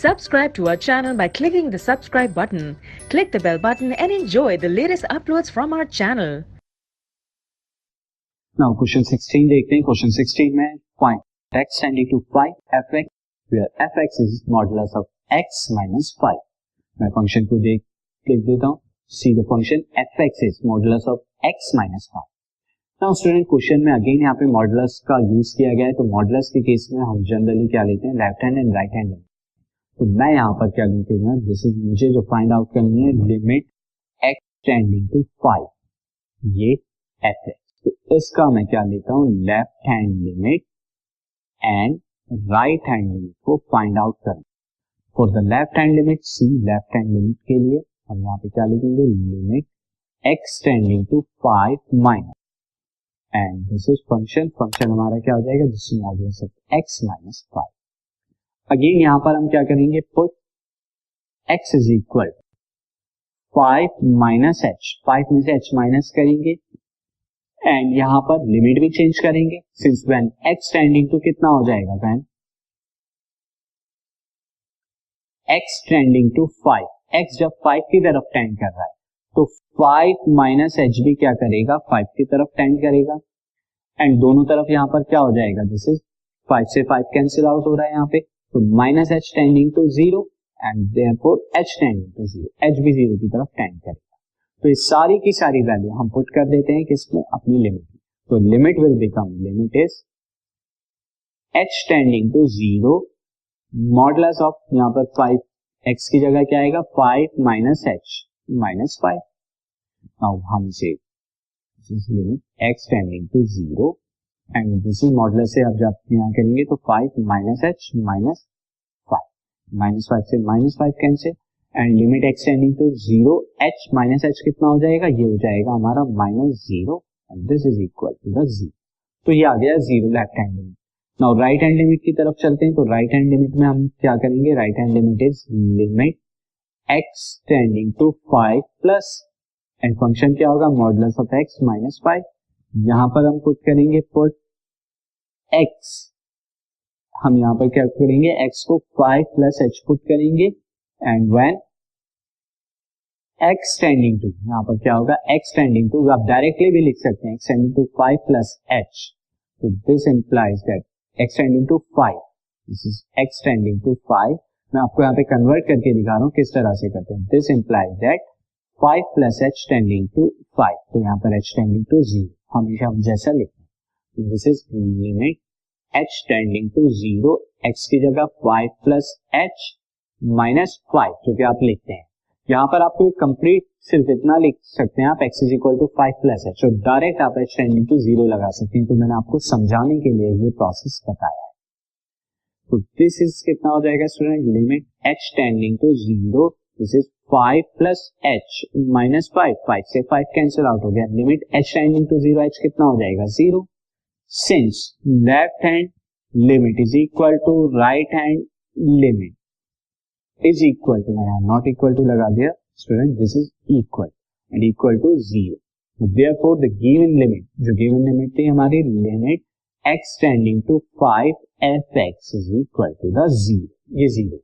Subscribe to our channel by clicking the subscribe button. Click the bell button and enjoy the latest uploads from our channel. Now question 16 देखते हैं. Question 16 में find x tending to 5 fx where fx is modulus of x minus 5. मैं function को लिख देता हूँ. See the function fx is modulus of x minus 5. Now student question में again यहाँ पे मॉडुलस का यूज किया गया है. तो मॉडुलस के केस में हम जनरली क्या लेते हैं, left hand and right hand. तो मैं यहाँ पर क्या लिखूंगा, दिस इज मुझे जो फाइंड आउट करनी है लिमिट x टेंडिंग टू 5, ये f है. तो इसका मैं क्या लेता हूँ, left hand limit and right hand limit को फाइंड आउट करें. For the left hand limit, see left hand limit के लिए हम यहाँ पे क्या लिखेंगे, limit x tending to 5 minus and this is function हमारा क्या हो जाएगा, this is modulus of x minus 5. Again यहां पर हम क्या करेंगे, put x is equal 5 minus h, 5 में से h माइनस करेंगे एंड यहां पर लिमिट भी चेंज करेंगे. Since when x tending to कितना हो जाएगा, when x tending to 5, x जब 5 की तरफ टेंड कर रहा है तो 5 माइनस एच भी क्या करेगा, 5 की तरफ टेंड करेगा एंड दोनों तरफ यहां पर क्या हो जाएगा, दिस इज 5 से 5 कैंसिल आउट हो रहा है यहाँ पे. तो minus H tending to 0 and therefore H tending to 0, H भी 0 की तरफ टेंड करेगा. तो इस सारी की सारी वैल्यू हम पुट कर देते हैं किसमें, अपनी लिमिट में. तो limit will become, limit is H tending to 0 modulus of, यहाँ पर 5 एक्स की जगह क्या आएगा, 5 माइनस एच माइनस 5. नाउ हम से limit x tending to 0 and this is modulus से अब जब यहाँ करेंगे तो 5 माइनस एच माइनस 5, माइनस 5 से minus 5 cancel and limit x tending to 0 h minus h कितना हो जाएगा, ये हो जाएगा हमारा minus 0 and this is equal to the 0. तो ये आ गया 0 left hand limit. Now right hand limit की तरफ चलते हैं. तो राइट हैंड लिमिट में हम क्या करेंगे, right hand limit is limit x tending to 5 plus and function क्या होगा, मॉडुलस ऑफ x माइनस 5. यहां पर हम पुट करेंगे, पुट x, हम यहां पर क्या करेंगे, x को 5 प्लस h पुट करेंगे and when x tending to, यहां पर क्या होगा, x टेंडिंग टू, आप डायरेक्टली भी लिख सकते हैं x tending to 5 plus h. तो this implies that x tending to 5, this is x tending to 5. मैं आपको यहाँ पे कन्वर्ट करके दिखा रहा हूँ किस तरह से करते हैं. This implies that 5 plus h tending to 5, तो यहाँ पर h टेंडिंग टू 0 हमेशा हम जैसा लिखते हैं. This is limit h tending to 0, x की जगह 5 प्लस h माइनस 5 जो कि आप लिखते हैं. यहाँ पर आपको कंप्लीट सिर्फ इतना लिख सकते हैं आप, x is equal to 5 plus h, तो डायरेक्ट आप h टेंडिंग टू 0 लगा सकते हैं. तो मैंने आपको समझाने के लिए ये प्रोसेस बताया है. तो दिस इज कितना हो जाएगा student, limit h tending to 0, this is 5 plus h minus 5, 5 से 5 कैंसिल आउट हो गया. Limit h tending to 0, h कितना हो जाएगा, 0. Since left hand limit is equal to right hand limit is equal to, मैंने नॉट इक्वल टू लगा दिया student, this is equal and equal to 0. Therefore the given limit, जो given limit थी हमारी, limit x tending to 5 fx is equal to the 0, ये 0.